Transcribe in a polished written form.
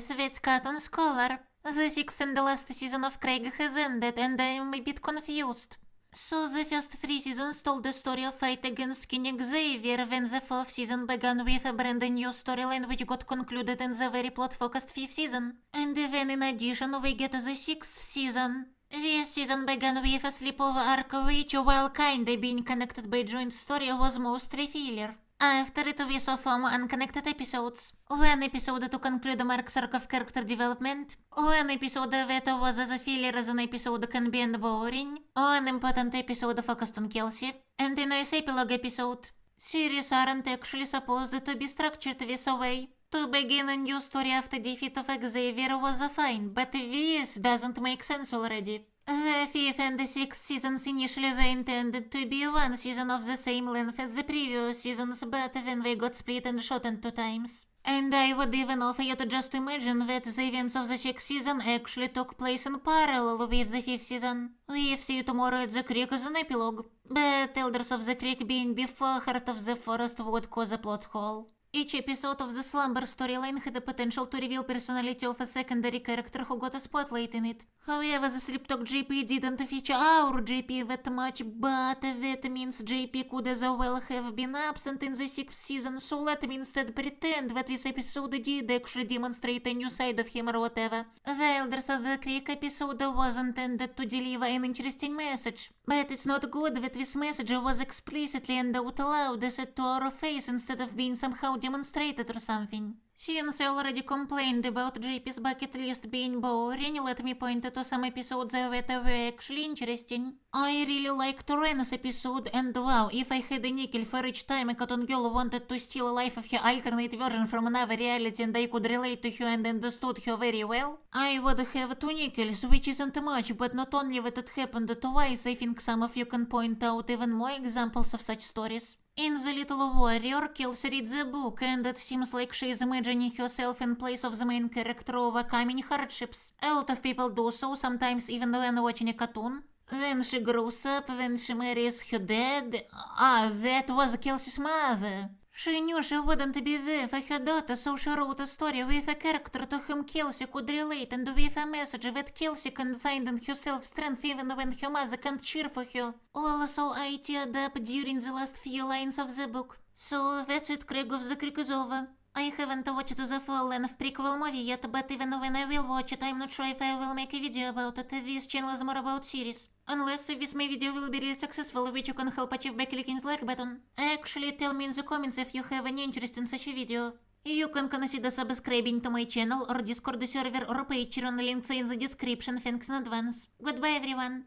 Yes, that's carton scholar. The sixth and the last season of Craig has ended, and I'm a bit confused. So the first 3 seasons told the story of fight against King Xavier, when the fourth season began with a brand new storyline which got concluded in the very plot-focused fifth season. And then in addition we get the sixth season. This season began with a sleepover arc which, while kinda being connected by joint story, was mostly filler. After it we saw 4 unconnected episodes. One episode to conclude Mark's arc of character development. One episode that was as filler as an episode can be and boring. One important episode focused on Kelsey. And a nice epilogue episode. Series aren't actually supposed to be structured this way. To begin a new story after defeat of Xavier was fine, but this doesn't make sense already. The fifth and the sixth seasons initially were intended to be one season of the same length as the previous seasons, but then they got split and shortened 2 times. And I would even offer you to just imagine that the events of the sixth season actually took place in parallel with the fifth season. We see tomorrow at the Creek as an epilogue, but Elders of the Creek being before Heart of the Forest would cause a plot hole. Each episode of the Slumber storyline had the potential to reveal personality of a secondary character who got a spotlight in it. However, the Sleep Talk JP didn't feature our JP that much, but that means JP could as well have been absent in the sixth season, so let me instead pretend that this episode did actually demonstrate a new side of him or whatever. The Elders of the Creek episode was intended to deliver an interesting message, but it's not good that this message was explicitly and out loud said to our face instead of being somehow demonstrated or something. Since I already complained about JP's bucket list being boring, let me point to some episodes that were actually interesting. I really liked Rena's episode, and wow, if I had a nickel for each time a cotton girl wanted to steal a life of her alternate version from another reality and I could relate to her and understood her very well, I would have 2 nickels, which isn't much, but not only that it happened twice, I think some of you can point out even more examples of such stories. In The Little Warrior, Kelsey reads a book, and it seems like she is imagining herself in place of the main character overcoming hardships. A lot of people do so, sometimes even when watching a cartoon. Then she grows up, then she marries her dad. That was Kelsey's mother. She knew she wouldn't be there for her daughter, so she wrote a story with a character to whom Kelsey could relate and with a message that Kelsey can find in herself strength even when her mother can't cheer for her. Also, I teared up during the last few lines of the book. So that's it, Craig of the Creek is over. I haven't watched the full-length prequel movie yet, but even when I will watch it, I'm not sure if I will make a video about it. This channel is more about series. Unless this my video will be really successful, which you can help achieve by clicking the like button. Actually, tell me in the comments if you have any interest in such a video. You can consider subscribing to my channel or Discord server or Patreon, links in the description. Thanks in advance. Goodbye everyone.